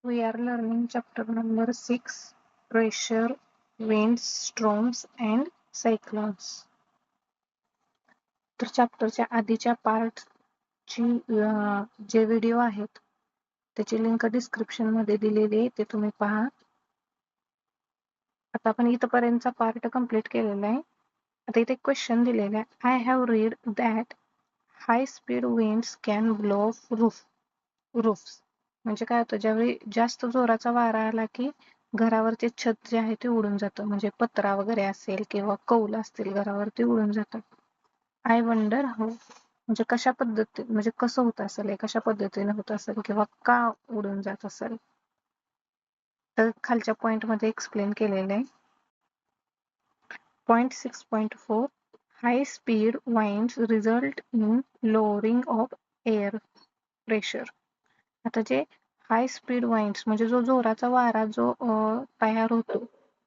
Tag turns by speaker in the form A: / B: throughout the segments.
A: We are learning chapter number 6, pressure, winds, storms and cyclones. तर चॅप्टरच्या आधीच्या पार्टची जे video आहेत त्याची लिंक डिस्क्रिप्शन मध्ये दिलेली आहे, ते तुम्ही पहा. आता आपण इथपर्यंतचा पार्ट कंप्लीट केलेला आहे. आता इथे क्वेश्चन दिलेला आहे. I have read that high speed winds can blow of roofs. म्हणजे काय होतं, ज्यावेळी जास्त जोराचा वारा आला की घरावरचे छत जे आहे ते उडून जातं. म्हणजे पत्रा वगैरे असेल किंवा कौल असतील घरावरती उडून जातात. आय वंडर हाऊ, म्हणजे कशा पद्धती, म्हणजे कसं होत असेल, हे कशा पद्धतीने होत असेल किंवा का उडून जात असेल. तर खालच्या पॉइंट मध्ये एक्सप्लेन केलेलं आहे. Point 6.4 high speed winds result in lowering of air pressure. आता जे हाय स्पीड वाइंड्स म्हणजे जो जोराचा वारा जो तयार होतो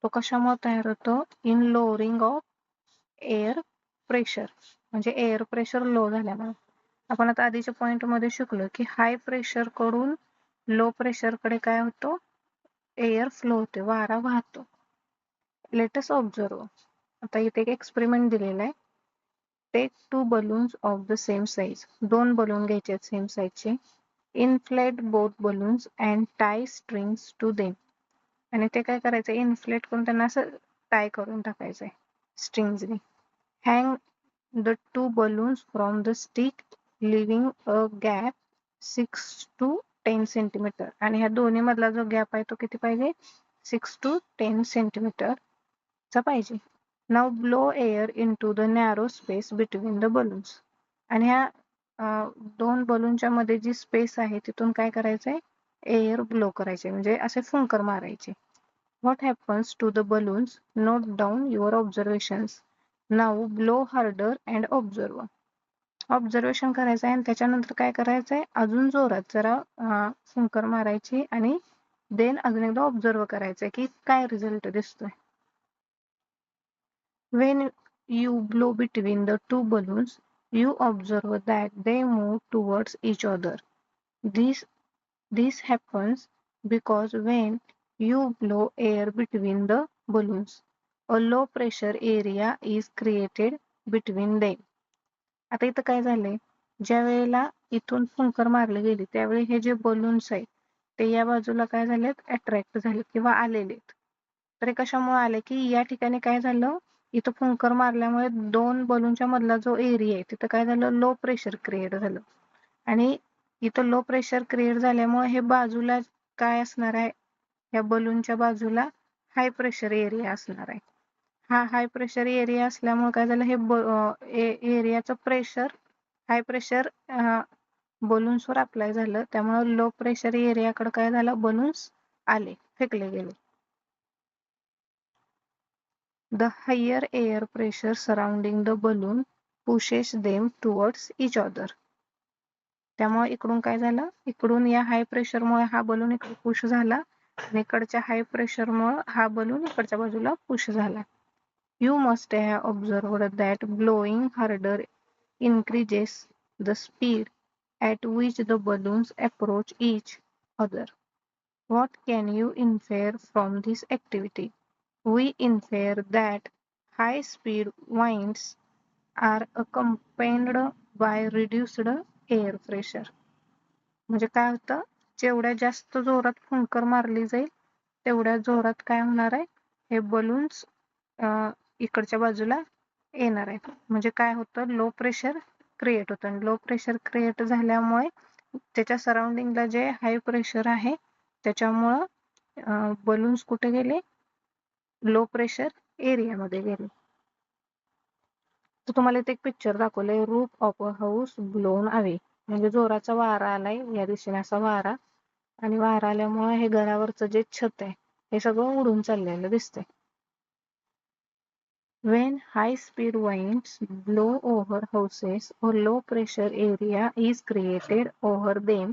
A: तो कशामुळे तयार होतो, in lowering of air pressure, म्हणजे एअर प्रेशर लो झाल्यामुळे. आपण आता आधीच्या पॉइंट मध्ये शिकलो की हाय प्रेशर कडून लो प्रेशर कडे काय होतो, एअर फ्लो होते, वारा वाहतो. Let's observe. आता इथे एक एक्सपेरिमेंट दिलेला आहे. Take 2 balloons of the same size. 2 balloon घ्यायचे सेम साइजचे. Inflate both balloons and tie strings to them. आणि ते काय करायचं, इन्फ्लेट करून त्यांना असं टाय करून टाकायचंय स्ट्रिंग्सनी. Hang the 2 balloons from the stick leaving a gap 6 to 10 centimeter. आणि ह्या दोन्ही मधला जो गॅप आहे तो किती पाहिजे, 6 to 10 centimeter चा पाहिजे. Now blow air into the narrow space between the balloons. आणि ह्या दोन बलूनच्या मध्ये जी स्पेस आहे तिथून काय करायचंय, एअर ब्लो करायचे, म्हणजे असे फुंकर मारायचे. What happens to the balloons? Note down your observations. Now blow harder and observe. Observation करायचं आहे आणि त्याच्यानंतर काय करायचंय, अजून जोरात जरा फुंकर मारायची आणि देन अजून एकदा ऑब्झर्व करायचंय की काय रिझल्ट दिसतोय. When you blow between the 2 balloons, you observe that they move towards each other. This happens because when you blow air between the balloons, a low pressure area is created between them. आता इथं काय झालंय, ज्या वेळेला इथून फुंकर मारले गेली त्यावेळी हे जे बलून्स आहेत ते या बाजूला काय झालेत, अट्रॅक्ट झालेत किंवा आलेलेत. तर हे कशामुळे आले की या ठिकाणी काय झालं, इथं फुंकर मारल्यामुळे दोन बलूनच्या मधला जो एरिया आहे तिथं काय झालं, लो प्रेशर क्रिएट झालं. आणि इथं लो प्रेशर क्रिएट झाल्यामुळे हे बाजूला काय असणार आहे, या बलूनच्या बाजूला हाय प्रेशर एरिया असणार आहे. हा हाय प्रेशर एरिया असल्यामुळे काय झालं, हे एरियाचं प्रेशर हाय प्रेशर बलून्सवर अप्लाय झालं. त्यामुळे लो प्रेशर एरियाकडे काय झालं, बलून्स आले, फेकले गेले. The higher air pressure surrounding the balloon pushes them towards each other. त्यामुळे इकडून काय झालं, इकडून या हाय प्रेशरमुळे हा बलून इकडे पुश झाला आणि इकडच्या हाय प्रेशरमुळे हा बलून इकडच्या बाजूला पुश झाला. You must have observed that blowing harder increases the speed at which the balloons approach each other. What can you infer from this activity? We infer that high-speed winds are accompanied by reduced air pressure. म्हणजे काय होतं, जेवढ्या जास्त जोरात फुंकर मारली जाईल तेवढ्या जोरात काय होणार आहे, हे बलून्स इकडच्या बाजूला येणार आहे. म्हणजे काय होतं, लो प्रेशर क्रिएट होतं आणि लो प्रेशर क्रिएट झाल्यामुळे त्याच्या सराउंडिंगला जे हाय प्रेशर आहे त्याच्यामुळं बलून्स कुठे गेले, लो प्रेशर एरियामध्ये गेले. तर तुम्हाला इथे एक पिक्चर दाखवलंय, roof of a house blown away. म्हणजे जोराचा वारा आलाय, या दिशेने असा वारा, आणि वारा आल्यामुळे हे घरावरचं जे छत आहे हे सगळं उडून चाललेलं दिसतंय. When high-speed winds blow over houses, a low-pressure area is created over them,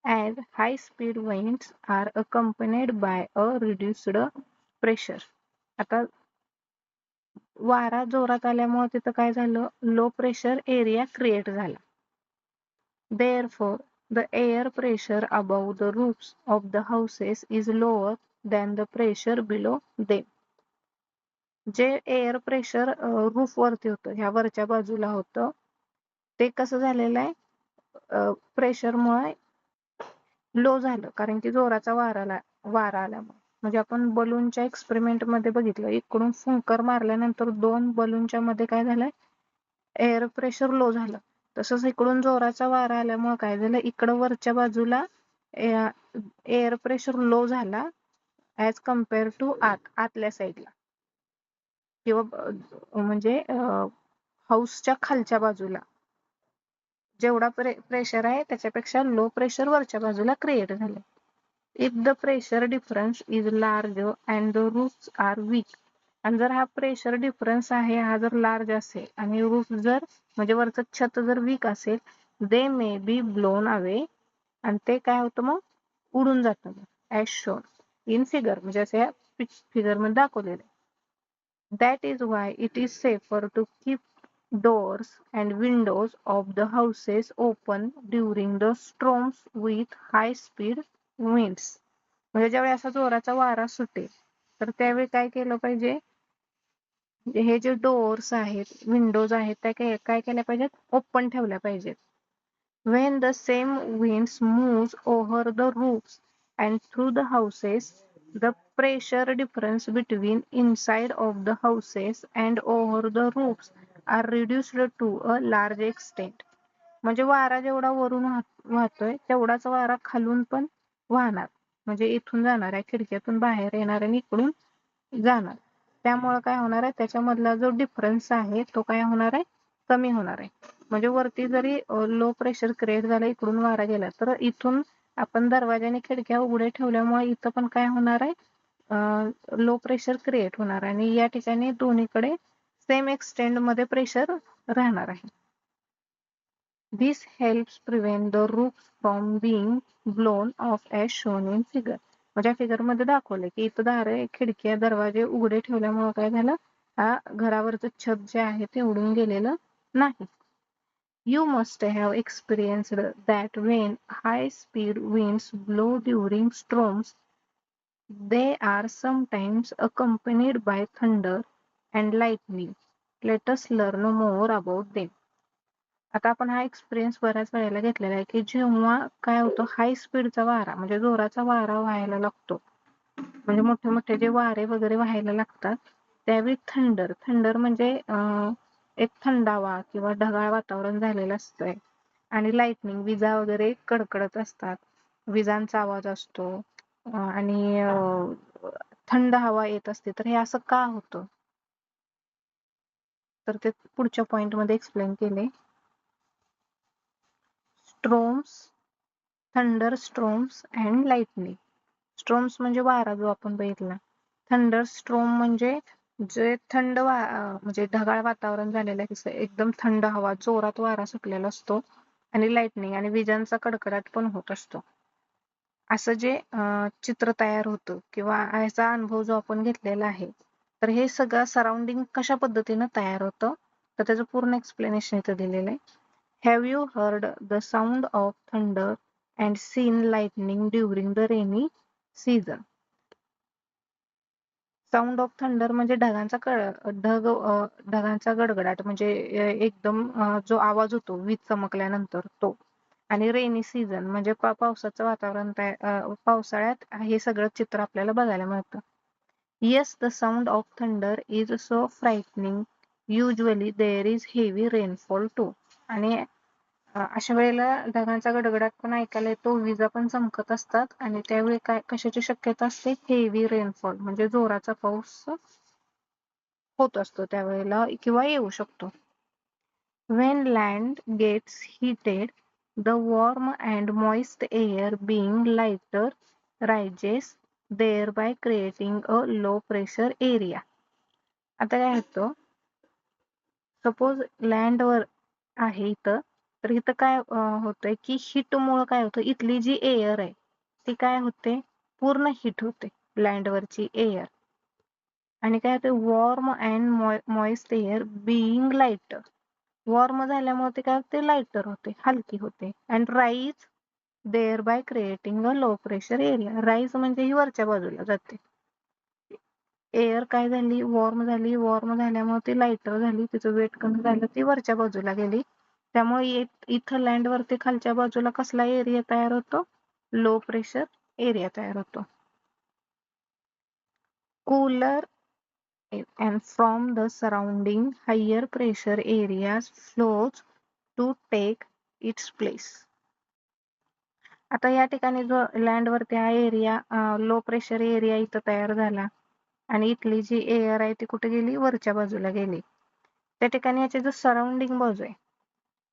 A: and high-speed winds are accompanied by a reduced pressure. आता वारा जोरात आल्यामुळे तिथं काय झालं, लो प्रेशर एरिया क्रिएट झाला. Therefore, The air pressure above the roofs of the houses is lower than the pressure below them. जे air pressure roof वरती होतं, ह्या वरच्या बाजूला होतं, ते कसं झालेलं आहे प्रेशरमुळे लो झालं, कारण की जोराचा वारा आल्यामुळे. म्हणजे आपण बलूनच्या एक्सपेरिमेंट मध्ये बघितलं, इकडून फुंकर मारल्यानंतर दोन बलूनच्या मध्ये काय झालंय, एअर प्रेशर लो झालं. तसंच इकडून जोराचा वारा आल्यामुळे काय झालं, इकडं वरच्या बाजूला एअर प्रेशर लो झाला ऍज कम्पेअर टू आतल्या साईडला, किंवा म्हणजे हाऊसच्या खालच्या बाजूला जेवढा प्रेशर आहे त्याच्यापेक्षा लो प्रेशर वरच्या बाजूला क्रिएट झालं. If the pressure difference is large and the roofs are weak, आणि जर हा प्रेशर डिफरन्स आहे हा जर लार्ज असेल आणि रूफ जर म्हणजे वरचं छत जर वीक असेल, दे मे बी ब्लोन अवे, आणि ते काय होतं मग उडून जातं ऍज शोन इन फिगर, म्हणजे असे फिगर मध्ये दाखवलेलं. That is why it is safer to keep doors and windows of the houses open during the storms with high speed winds. म्हणजे ज्यावेळी असा जोराचा वारा सुटेल तर त्यावेळी काय केलं पाहिजे, हे जे डोअर्स आहेत, विंडोज आहेत, त्या काय केल्या पाहिजेत, ओपन ठेवल्या पाहिजेत. When the same winds moves over the roofs and through the houses, the pressure difference between inside of the houses and over the roofs are reduced to a large extent. म्हणजे वारा जेवढा वरून वाहतोय तेवढाच वारा खालून पण वाहणार, म्हणजे इथून जाणार आहे, खिडक्यातून बाहेर येणार आणि इकडून जाणार. त्यामुळे काय होणार आहे, त्याच्यामधला जो डिफरन्स आहे तो काय होणार आहे, कमी होणार आहे. म्हणजे वरती जरी लो प्रेशर क्रिएट झालं, इकडून वारा गेला, तर इथून आपण दरवाजाने खिडक्या उघडे ठेवल्यामुळे इथं पण काय होणार आहे, लो प्रेशर क्रिएट होणार, आणि या ठिकाणी दोन्हीकडे सेम एक्सटेंड मध्ये प्रेशर राहणार आहे. This helps prevent the roofs from being blown off as shown in figure. म्हणजे फिगर मध्ये दाखवले की इथं दारे, खिडक्या, दरवाजे उघडे ठेवल्यामुळे काय झालं, हा घरावरचं छत जे आहे ते उडून गेलेलं नाही. You must have experienced that when high-speed winds blow during storms, they are sometimes accompanied by thunder and lightning. Let us learn more about them. आता आपण हा एक्सपिरियन्स बऱ्याच वेळेला घेतलेला आहे की जेव्हा काय होतं, हाय स्पीडचा वारा म्हणजे जोराचा वारा व्हायला लागतो, म्हणजे मोठे मोठे जे वारे वगैरे व्हायला लागतात, त्यावेळी थंडर म्हणजे एक थंडावा किंवा ढगाळ वातावरण झालेलं असतंय, आणि लाइटनिंग विजा वगैरे कडकडत असतात, विजांचा आवाज असतो, आणि थंड हवा येत असते. तर हे असं का होतं, तर ते पुढच्या पॉइंट मध्ये एक्सप्लेन केले. Storms, thunder storms and lightning. Storms म्हणजे वारा जो आपण बघितला, थंडर स्ट्रोम म्हणजे जे म्हणजे ढगाळ वातावरण झालेलं आहे, एकदम थंड हवा, जोरात वारा सुटलेला असतो, आणि लाइटनिंग आणि विजांचा कडकडाट पण होत असतो. असं जे चित्र तयार होतं किंवा याचा अनुभव जो आपण घेतलेला आहे, तर हे सगळं सराउंडिंग कशा पद्धतीनं तयार होतं, तर त्याचं पूर्ण एक्सप्लेनेशन इथं दिलेलं आहे. Have you heard the sound of thunder and seen lightning during the rainy season? Sound of thunder म्हणजे ढगांचा गडगडाट, म्हणजे एकदम जो आवाज होतो वीज चमकल्यानंतर तो, आणि रेनी सीझन म्हणजे पावसाचं वातावरण, पावसाळ्यात हे सगळं चित्र आपल्याला बघायला मिळतं. Yes, the sound of thunder is so frightening, usually there is heavy rainfall too. आणि अशा वेळेला ढगांचा गडगडाट पण ऐकायला येतो, विजा पण चमकत असतात, आणि त्यावेळी काय कशाची शक्यता असते, हेवी रेनफॉल म्हणजे जोराचा पाऊस होत असतो त्यावेळेला किंवा येऊ शकतो. When land gets heated, the warm and moist air being lighter rises, thereby creating a low pressure area. आता काय होतं, सपोज लँडवर आहे इथं, तर इथं काय होतंय की हिटमुळं काय होतं, इथली जी एअर आहे ती काय होते, पूर्ण हिट होते लँडवरची एअर, आणि काय होते, warm and moist air being lighter. Warm झाल्यामुळे ते काय होते, लाइटर होते, हलकी होते, and rise thereby creating a low pressure area. Rise म्हणजे ही वरच्या बाजूला जाते. एअर काय झाली, वॉर्म झाली, वॉर्म झाल्यामुळे ती लाईटर झाली, तिचं वेट कमी झालं, ती वरच्या बाजूला गेली. त्यामुळे इथं लँड वरती खालच्या बाजूला कसला एरिया तयार होतो, लो प्रेशर एरिया तयार होतो. Cooler and from the surrounding higher pressure areas flows to take its place. आता या ठिकाणी जो लँड वरती हा एरिया लो प्रेशर एरिया इथं तयार झाला आणि इथली जी एअर आहे ती कुठे गेली, वरच्या बाजूला गेली. त्या ठिकाणी याची जो सराउंडिंग बाजू आहे,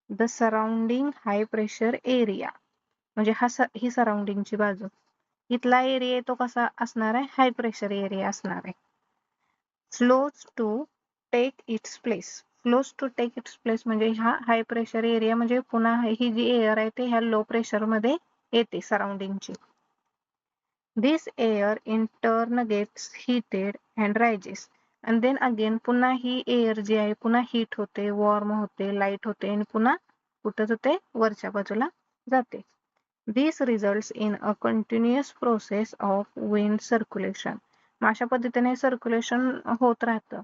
A: the surrounding high pressure area म्हणजे ही सराउंडिंगची बाजू. इथला एरिया तो कसा असणार आहे, हाय प्रेशर एरिया असणार आहे. Flows to take its place. Flows to take its place म्हणजे हा हाय प्रेशर एरिया म्हणजे पुन्हा ही जी एअर आहे ते ह्या लो प्रेशर मध्ये येते सराउंडिंगची. This air in turn gets heated and rises. आणि देन अगेन पुन्हा ही एअर जी आहे पुन्हा हीट होते, वॉर्म होते, लाईट होते आणि पुन्हा कुठं जाते, वरच्या बाजूला जाते. This results in a continuous process of wind circulation. अशा पद्धतीने सर्क्युलेशन होत राहतं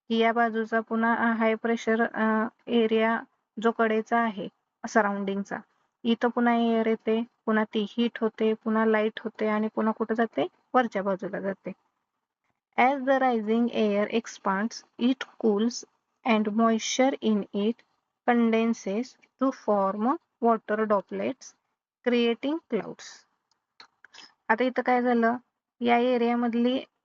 A: की या बाजूचा पुन्हा हाय प्रेशर एरिया जो कडेचा आहे सराउंडिंगचा, इथं पुन्हा एअर येते, पुन्हा ती हीट होते, पुन्हा लाईट होते आणि पुन्हा कुठं जाते, वरच्या बाजूला जाते. As the rising air expands, it cools and moisture in it condenses to form water droplets, creating clouds. आता इथं काय झालं, या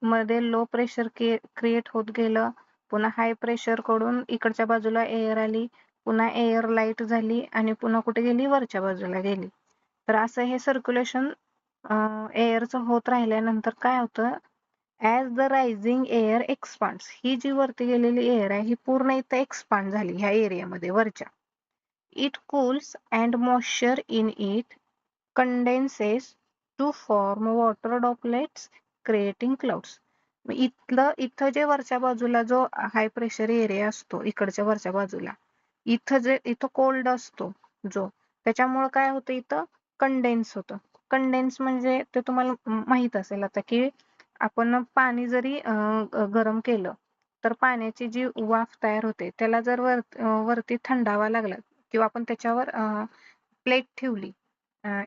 A: मध्ये लो प्रेशर क्रिएट होत गेलं, पुन्हा हाय प्रेशर कडून इकडच्या बाजूला एअर आली, पुन्हा एअर लाईट झाली आणि पुन्हा कुठे गेली, वरच्या बाजूला गेली. तर असं हे सर्क्युलेशन एअरचं होत राहिल्यानंतर काय होतं, as the rising air expands, ही जी वरती गेलेली एअर आहे ही पूर्ण इथं एक्सपांड झाली ह्या एरियामध्ये वरच्या. It cools and moisture in it condenses to form water droplets creating clouds. इथं जे वरच्या बाजूला जो हाय प्रेशर एरिया असतो इकडच्या वरच्या बाजूला, इथं कोल्ड असतो जो, त्याच्यामुळे काय होतं, इथं कंडेन्स होतं. कंडेन्स म्हणजे ते तुम्हाला माहित असेल आता की आपण पाणी जरी गरम केलं तर पाण्याची जी वाफ तयार होते त्याला जर वरती थंडावा लागला किंवा आपण त्याच्यावर प्लेट ठेवली,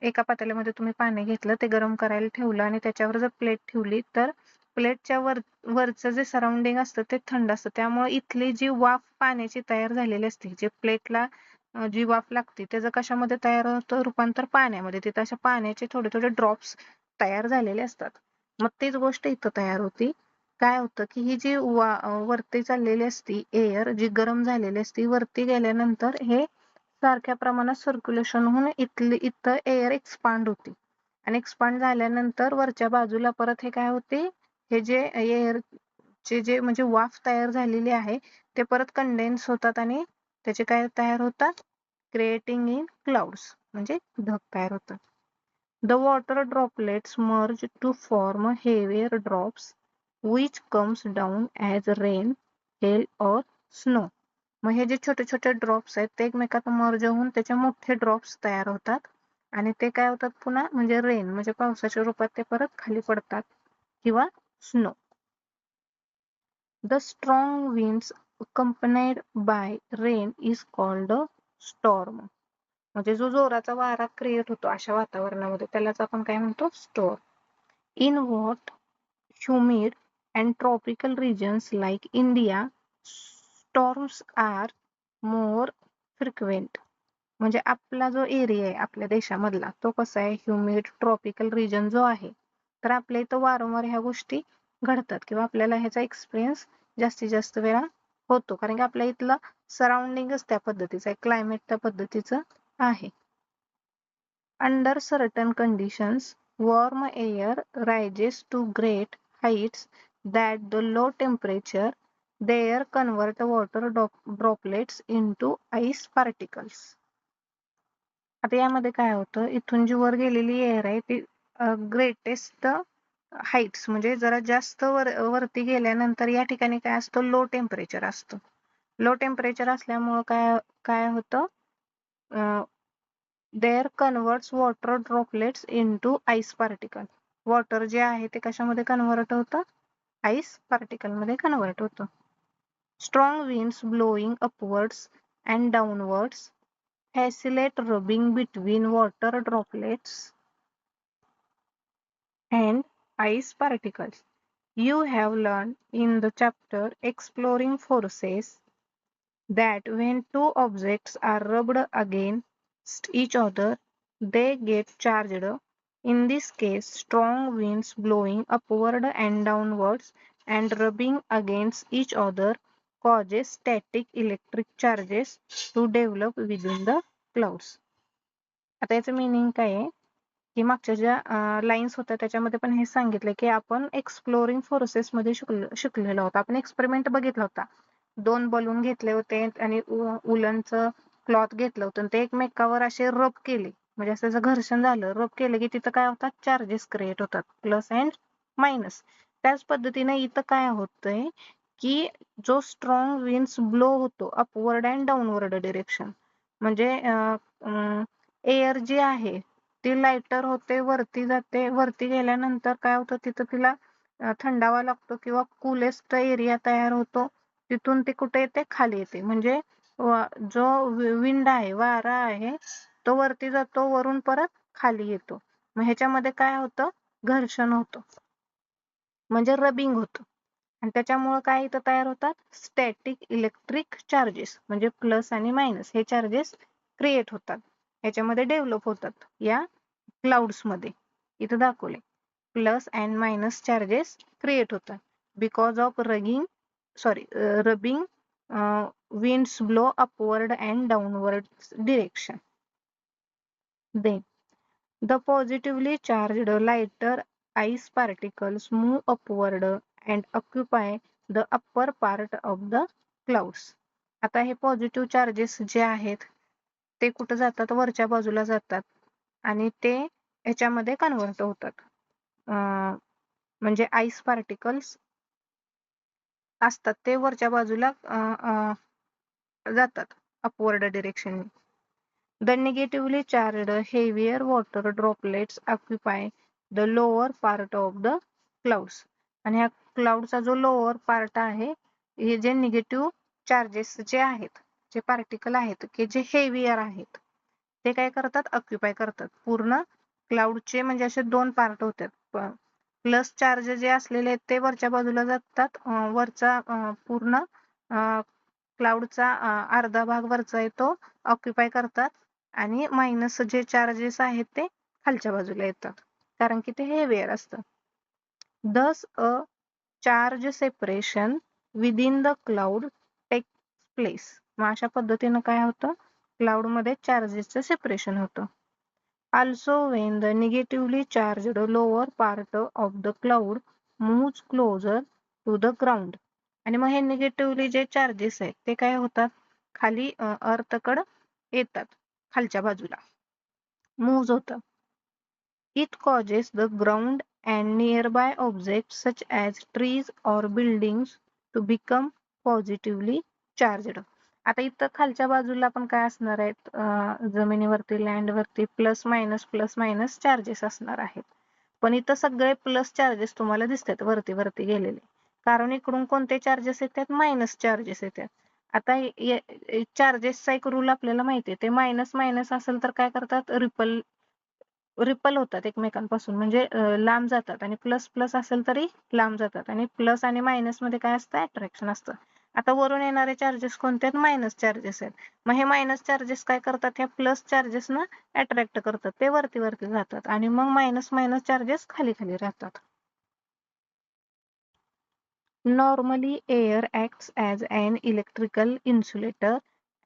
A: एका पातेल्यामध्ये तुम्ही पाणी घेतलं, ते गरम करायला ठेवलं आणि त्याच्यावर जर प्लेट ठेवली तर प्लेटच्या वरचं जे सराउंडिंग असतं ते थंड असतं. त्यामुळे इथली जी वाफ पाण्याची तयार झालेली असते, जे प्लेटला जी वाफ लागते त्याचं कशामध्ये तयार होतं, रूपांतर पाण्यामध्ये. तिथं अशा पाण्याचे थोडे थोडे ड्रॉप्स तयार झालेले असतात. मग तीच गोष्ट इथं तयार होती. काय होतं की ही जी वरती चाललेली असती एअर, जी गरम झालेली असती, वरती गेल्यानंतर हे सारख्या प्रमाणात सर्क्युलेशन होऊन इथं एअर एक्सपांड होते आणि एक्सपांड झाल्यानंतर वरच्या बाजूला परत हे काय होते, हे जे एअरचे जे म्हणजे वाफ तयार झालेली आहे ते परत कंडेन्स होतात आणि त्याचे काय तयार होतात, क्रिएटिंग इन क्लाउड्स म्हणजे ढग तयार होतात. The water droplets merge to form heavier drops which comes down as rain, hail or snow. मग हे जे छोटे छोटे ड्रॉप्स आहेत ते एकमेकात मर्ज होऊन त्याचे मोठे ड्रॉप्स तयार होतात आणि ते काय होतात पुन्हा म्हणजे रेन म्हणजे पावसाच्या रूपात ते परत खाली पडतात किंवा snow. The strong winds accompanied by rain is called a storm. म्हणजे जो जोराचा वारा क्रिएट होतो अशा वातावरणामध्ये त्यालाच आपण काय म्हणतो, storm. In hot, humid and tropical regions like India, storms are more frequent. म्हणजे आपला जो एरिया आहे आपल्या देशामधला तो कसा आहे, ह्युमिड ट्रॉपिकल रिजन जो आहे, तर आपल्या इथं वारंवार ह्या गोष्टी घडतात किंवा आपल्याला ह्याचा एक्सपिरियन्स जास्तीत जास्त वेळा होतो, कारण की आपल्या इथलं सराउंडिंगच त्या पद्धतीचं आहे, क्लायमेट त्या पद्धतीचं आहे. Under certain conditions, warm air rises to great heights that the low temperature there convert water droplets into ice particles. आता यामध्ये काय होतं, इथून जी वर गेलेली एअर आहे ती ग्रेटेस्ट हाईट्स म्हणजे जरा जास्त वरती गेल्यानंतर या ठिकाणी काय असतं, लो टेम्परेचर असतं. लो टेम्परेचर असल्यामुळं काय काय होतं, there converts water droplets into ice particle. Water जे आहे ते कशामध्ये कन्वर्ट होतं? आईस पार्टिकल मध्ये कन्वर्ट होतं. Strong winds blowing upwards and downwards facilitate rubbing between water droplets and ice particles. You have learned in the chapter Exploring Forces that when two objects are rubbed against each other, they get charged. In this case, strong winds blowing upward and downwards and rubbing against each other causes static electric charges to develop within the clouds. आता याचं meaning काय आहे की मागच्या ज्या lines होत्या त्याच्यामध्ये पण हे सांगितलं की आपण एक्सप्लोरिंग फोर्सेस मध्ये शिकलेलो होतो. आपण एक्सपेरिमेंट बघितला होता. 2 बलून घेतले होते आणि उलनचं क्लॉथ घेतलं होतं ते एकमेकावर असे रब केले म्हणजे असं जर घर्षण झालं रब केलं की तिथं काय होतात चार्जेस क्रिएट होतात प्लस अँड मायनस. त्याच पद्धतीने इथं काय होतंय की जो स्ट्रॉंग विंड्स ब्लो होतो अपवर्ड अँड डाऊनवर्ड डिरेक्शन म्हणजे एअर जी आहे ती लाइटर होते वरती जाते वरती गेल्यानंतर काय होतं तिथं तिला थंडावा लागतो किंवा कूलेस्ट एरिया तयार होतो तिथून ती कुठे येते खाली येते म्हणजे जो विंड आहे वारा आहे तो वरती जातो वरून परत खाली येतो. मग ह्याच्यामध्ये काय होतं घर्षण होतं म्हणजे रबिंग होतं आणि त्याच्यामुळे काय इथं तयार होतात स्टॅटिक इलेक्ट्रिक चार्जेस म्हणजे प्लस आणि मायनस हे चार्जेस क्रिएट होतात ह्याच्यामध्ये डेव्हलप होतात या क्लाउड्स मध्ये. इथं दाखवले plus and minus charges create होतात because of rubbing winds blow upward and downward direction. Then the positively charged lighter ice particles move upward and occupy the upper part of the clouds. आता हे positive charges जे आहेत ते कुठं जातात वरच्या बाजूला जातात आणि ते ह्याच्यामध्ये कन्वर्ट होतात म्हणजे आईस पार्टिकल्स असतात ते वरच्या बाजूला जातात upward direction. The negatively charged heavier water droplets occupy the lower part of the clouds. आणि ह्या क्लाउडचा जो लोअर पार्ट आहे हे जे निगेटिव्ह चार्जेस जे आहेत जे पार्टिकल आहेत की जे हेवियर आहेत ते काय करतात ऑक्युपाय करतात पूर्ण क्लाउडचे म्हणजे असे 2 पार्ट होतात. प्लस चार्ज जे असलेले आहेत ते वरच्या बाजूला जातात वरचा पूर्ण क्लाउडचा अर्धा भाग वरचा येतो ऑक्युपाय करतात आणि मायनस जे चार्जेस आहेत ते खालच्या बाजूला येतात कारण की ते हेवियर असतं. Thus a charge separation within the cloud takes place. मग अशा पद्धतीनं काय होतं क्लाउड मध्ये चार्जेसचं सेपरेशन होतं. Also when the negatively charged lower part of the cloud moves closer to the ground. आणि मग हे निगेटिव्हली जे चार्जेस आहेत ते काय होतात खाली अर्थकडं येतात खालच्या बाजूला moves होतं. It causes the ground and nearby objects such as trees or buildings to become positively charged. आता इथं खालच्या बाजूला पण काय असणार आहेत जमिनीवरती लँडवरती प्लस मायनस चार्जेस असणार आहेत पण इथं सगळे प्लस चार्जेस तुम्हाला दिसतात वरती वरती गेलेले कारण इकडून कोणते चार्जेस येतात मायनस चार्जेस येतात. आता चार्जेसचा एक रूल आपल्याला माहिती आहे ते मायनस मायनस असेल तर काय करतात रिपल होतात एकमेकांपासून म्हणजे लांब जातात आणि प्लस प्लस असेल तरी लांब जातात आणि प्लस आणि मायनस मध्ये काय असतं अट्रॅक्शन असतं. आता वरून येणारे चार्जेस कोणते आहेत मायनस चार्जेस आहेत मग हे मायनस चार्जेस काय करतात ह्या प्लस चार्जेस ना अट्रॅक्ट करतात ते वरती वरती जातात आणि मग मायनस मायनस चार्जेस खाली खाली राहतात. Normally air acts as an electrical insulator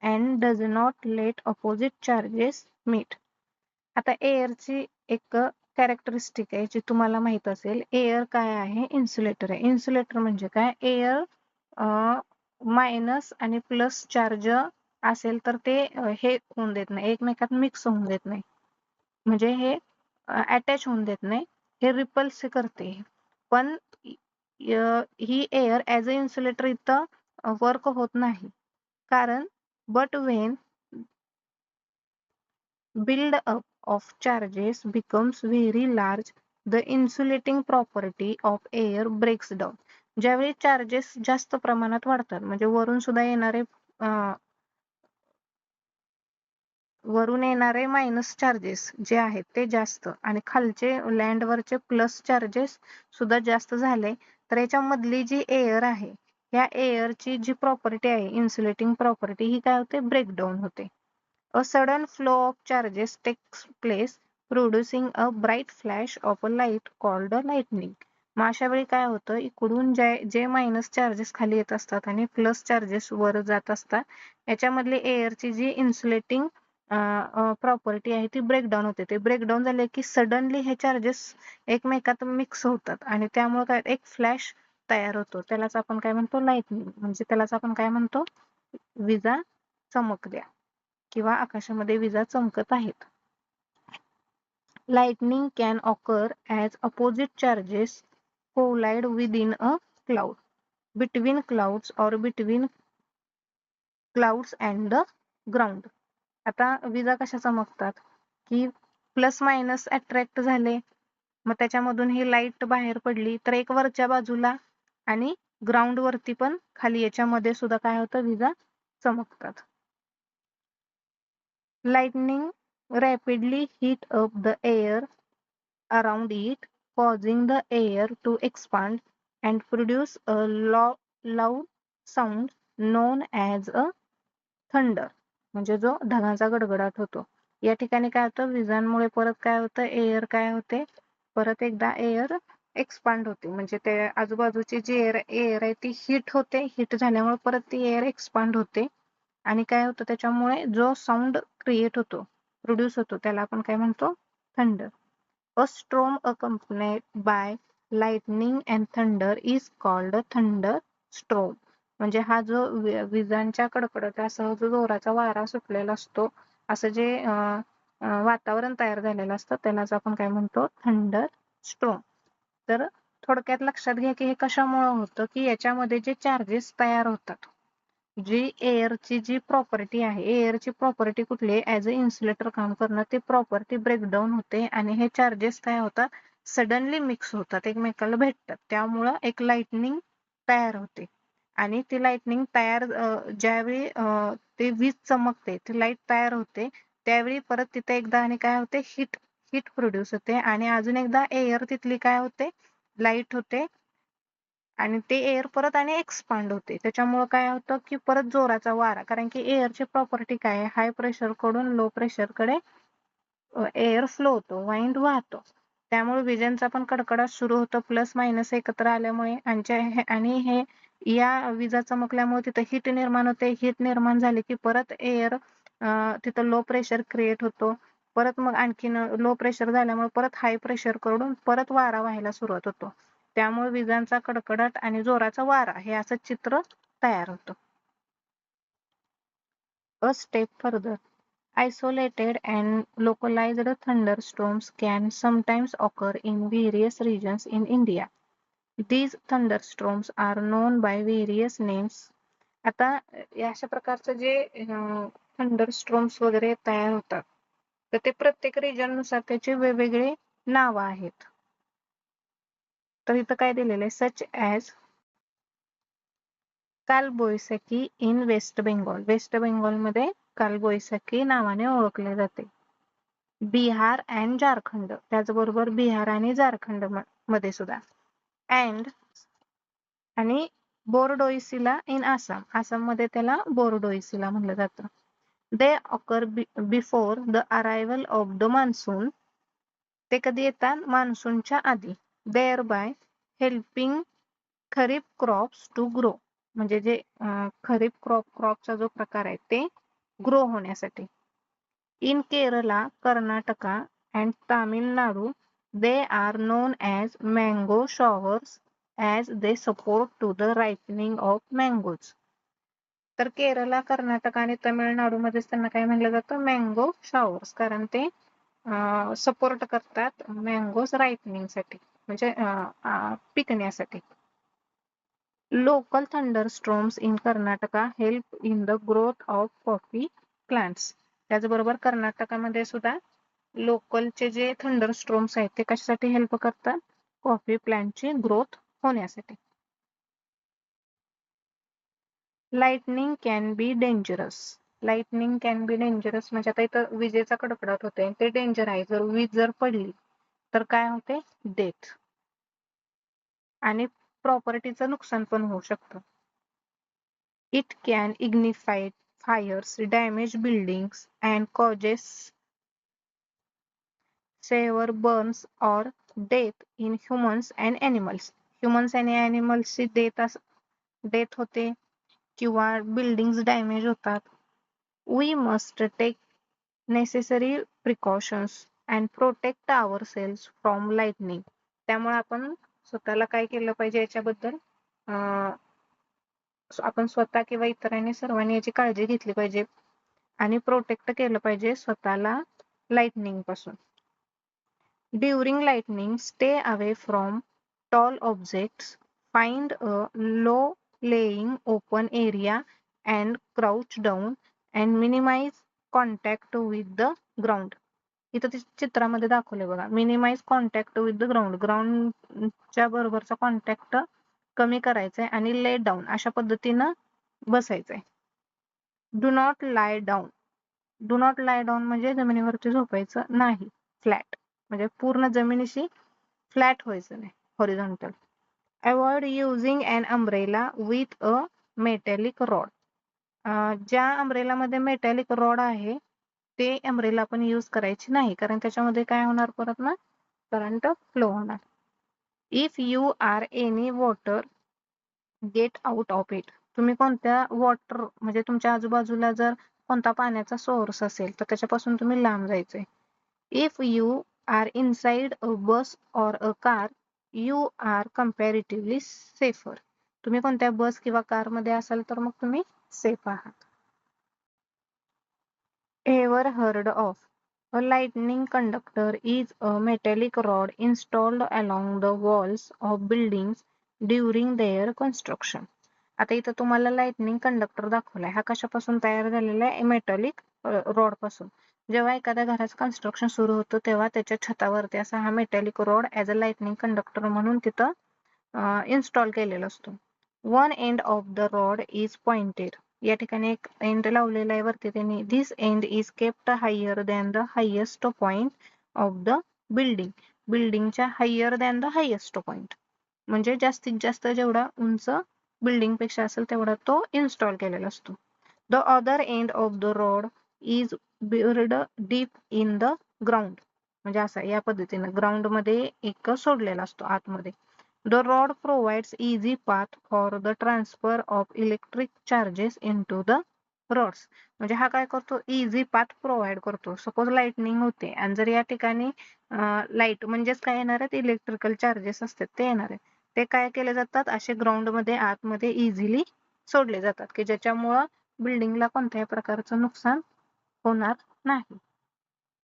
A: and does not let opposite charges meet. आता एअरची एक कॅरेक्टरिस्टिक आहे जी तुम्हाला माहित असेल एअर काय आहे इन्सुलेटर आहे. इन्सुलेटर म्हणजे काय एअर मायनस आणि प्लस चार्ज असेल तर ते हे होऊन देत नाही एकमेकात मिक्स होऊन देत नाही म्हणजे हे अटॅच होऊन देत नाही हे रिपल्स करते. पण ही एअर ऍज अ इन्सुलेटर इथं वर्क होत नाही कारण but Wien build up of charges becomes very large, the insulating property of air breaks down. ज्यावेळी चार्जेस जास्त प्रमाणात वाढतात म्हणजे वरून येणारे मायनस चार्जेस जे आहेत ते जास्त आणि खालचे लँडवरचे प्लस चार्जेस सुद्धा जास्त झाले तर याच्यामधली जी एअर आहे या एअरची जी प्रॉपर्टी आहे इन्सुलेटिंग प्रॉपर्टी ही काय होते ब्रेकडाऊन होते. A sudden flow of charges takes place, producing a bright flash of a light called a lightning. मग अशा वेळी काय होतं इकडून जे मायनस चार्जेस खाली येत असतात आणि प्लस चार्जेस वर जात असतात याच्यामधली एअरची जी इन्सुलेटिंग प्रॉपर्टी आहे ती ब्रेकडाऊन होते. ते ब्रेकडाऊन झाले की सडनली हे चार्जेस एकमेकात मिक्स होतात आणि त्यामुळे काय एक फ्लॅश तयार होतो. त्यालाच आपण काय म्हणतो लाइटनिंग म्हणजे त्यालाच आपण काय म्हणतो विजा चमकल्या किंवा आकाशामध्ये विजा चमकत आहेत. Lightning can occur as opposite charges collide within a cloud, between clouds or between clouds and the ground. आता विजा कशा चमकतात की प्लस मायनस अट्रॅक्ट झाले मग त्याच्यामधून ही लाईट बाहेर पडली तर एक वरच्या बाजूला आणि ग्राउंड वरती पण खाली याच्यामध्ये सुद्धा काय होतं विजा चमकतात. Lightning rapidly heat up the air around it, causing the air to expand and produce a loud sound known as a thunder. म्हणजे जो ढगांचा गडगडाट होतो. या ठिकाणी काय होतं विजांमुळे परत काय होतं एअर काय होते परत एकदा एअर एक्सपांड होते म्हणजे ते आजूबाजूची जी एअर आहे ती हीट होते हीट झाल्यामुळे परत ती एअर एक्सपांड होते आणि काय होतं त्याच्यामुळे जो साऊंड क्रिएट होतो प्रोड्यूस होतो त्याला आपण काय म्हणतो thunder. A storm accompanied by lightning and thunder is called a thunderstorm. म्हणजे हा जो विजांच्या कडकडाटासह जो जोराचा वारा सुटलेला असतो असं जे वातावरण तयार झालेलं असतं त्यालाच आपण काय म्हणतो थंडर स्ट्रॉम. तर थोडक्यात लक्षात घ्या की हे कशामुळे होतं की याच्यामध्ये जे चार्जेस तयार होतात जी एअरची जी प्रॉपर्टी आहे एअरची प्रॉपर्टी कुठली आहे ऍज अ इन्सुलेटर काम करणं ते प्रॉपर्टी ब्रेकडाऊन होते आणि हे चार्जेस काय होतात सडनली मिक्स होतात एकमेकाला भेटतात त्यामुळं एक लाइटनिंग तयार होते आणि ती लाइटनिंग तयार ज्यावेळी ते वीज चमकते ती लाईट तयार होते त्यावेळी परत तिथे एकदा आणि काय होते हीट हीट प्रोड्यूस होते आणि अजून एकदा एअर तिथली काय होते लाईट होते आणि ते एअर परत आणि एक्सपांड होते त्याच्यामुळे काय होतं की परत जोराचा वारा कारण की एअरची प्रॉपर्टी काय आहे हाय प्रेशर कडून लो प्रेशर कडे एअर फ्लो होतो वाइंड वाहतो त्यामुळे विजांचा पण कडकडाट सुरू होतो प्लस मायनस एकत्र आल्यामुळे आणि हे या विजा चमकल्यामुळे तिथं हीट निर्माण होते हीट निर्माण झाली की परत एअर तिथं लो प्रेशर क्रिएट होतो परत मग आणखीन लो प्रेशर झाल्यामुळे परत हाय प्रेशर कडून परत वारा व्हायला सुरुवात होतो त्यामुळे विजांचा कडकडाट आणि जोराचा वारा हे असं चित्र तयार होतं. A step further, isolated and localized thunderstorms can sometimes occur in various regions in India. These thunderstorms are known by various names. आता अशा प्रकारचं जे थंडरस्ट्रॉम्स वगैरे तयार होतात तर ते प्रत्येक रिजन नुसार त्याचे वेगवेगळे नाव आहेत. तर इथं काय दिलेलं आहे such as Kalbaishakhi in West Bengal West बेंगॉलमध्ये कालबोयसकी नावाने ओळखले जाते. बिहार अँड झारखंड त्याचबरोबर बिहार आणि झारखंड मध्ये सुद्धा अँड आणि बोरडोईसिला इन आसाम आसाममध्ये त्याला बोरडोईसिला म्हणलं जातं. They occur before the arrival of the monsoon ते कधी येतात मान्सूनच्या आधी thereby helping kharif crops to grow म्हणजे जे खरीप क्रॉपचा जो प्रकार आहे ते ग्रो होण्यासाठी. In Kerala Karnataka and Tamil Nadu they are known as mango showers as they support to the ripening of mangoes. तर केरला कर्नाटक आणि तमिळनाडूमध्येच त्यांना काय म्हणलं जातं मँगो शॉवर्स कारण ते सपोर्ट करतात मँगोज रायपनिंगसाठी म्हणजे पिकण्यासाठी. Local thunderstorms in Karnataka help in the growth of coffee plants. त्याचबरोबर कर्नाटकामध्ये सुद्धा लोकलचे जे थंडर स्ट्रोम्स आहेत ते कशासाठी हेल्प करतात? कॉफी प्लांटची ग्रोथ होण्यासाठी. Lightning can be dangerous. Lightning can be dangerous म्हणजे आता इथं विजेचा कडकडाट होतोय ते डेंजर आहे. जर वीज जर पडली तर काय होते? डेथ आणि प्रॉपर्टीचं नुकसान पण होऊ शकतं. It can ignite fires, damage buildings, and causes severe burns or death in humans and animals. Humans आणि animals ची डेथ होते किंवा बिल्डिंग्स डॅमेज होतात. We must take necessary precautions and protect ourselves from lightning. त्यामुळे आपण स्वतःला काय केलं पाहिजे याच्याबद्दल आपण स्वतः किंवा इतरांनी सर्वांनी याची काळजी घेतली पाहिजे आणि प्रोटेक्ट केलं पाहिजे स्वतःला लाइटनिंग पासून. During lightning stay away from tall objects, find a low lying open area and crouch down and minimise contact with the ground. इथं चित्रामध्ये दाखवले बघा, minimise contact with the ground. ग्राउंडच्या बरोबरचा कॉन्टॅक्ट कमी करायचंय आणि ले डाऊन अशा पद्धतीनं बसायचंय. Do not lie down. Do not lie down म्हणजे जमिनीवरती झोपायचं नाही. फ्लॅट म्हणजे पूर्ण जमिनीशी फ्लॅट व्हायचं नाही, horizontal. Avoid using an umbrella with a metallic rod. ज्या अम्ब्रेलामध्ये मेटॅलिक रॉड आहे ते अम्ब्रेला आपण यूज करायची नाही, कारण त्याच्यामध्ये काय होणार परत ना, करंट फ्लो होणार. If you are any water get out of it. तुम्ही कोणत्या वॉटर म्हणजे तुमच्या आजूबाजूला जर कोणता पाण्याचा सोर्स असेल तर त्याच्यापासून तुम्ही लांब जायचंय. If you are inside a bus or a car you are comparatively safer. तुम्ही कोणत्या बस किंवा कार मध्ये असाल तर मग तुम्ही सेफ आहात. Ever heard of. A lightning conductor is a metallic rod installed along the walls of buildings during their construction. आता इथं तुम्हाला लाइटनिंग कंडक्टर दाखवलाय. हा कशापासून तयार झालेला आहे? मेटॅलिक रॉड पासून. जेव्हा एखाद्या घराचं कन्स्ट्रक्शन सुरू होतं तेव्हा त्याच्या छतावरती असा हा metallic rod as a lightning conductor म्हणून तिथं इन्स्टॉल केलेला असतो. One end of the rod is pointed. या ठिकाणी एक एंड लावलेला आहे वरती त्यांनी. This end is kept higher than the highest point of the building. बिल्डिंगच्या higher than the highest point म्हणजे जास्तीत जास्त जेवढा उंच बिल्डिंग पेक्षा असेल तेवढा तो इन्स्टॉल केलेला असतो. The other end of the rod is beard deep in the ground म्हणजे असा या पद्धतीने ग्राउंड मध्ये एक सोडलेला असतो आतमध्ये. The rod provides easy path for the transfer of electric charges into the rods. म्हणजे हा काय करतो? इझी पाथ प्रोव्हाइड करतो. सपोज लाइटनिंग होते आणि जर या ठिकाणी लाईट म्हणजेच काय येणार आहेत? इलेक्ट्रिकल चार्जेस असतात ते येणार आहेत. ते काय केले जातात? असे ग्राउंड मध्ये आतमध्ये इझिली सोडले जातात की ज्याच्यामुळं बिल्डिंगला कोणत्याही प्रकारचं नुकसान होणार नाही.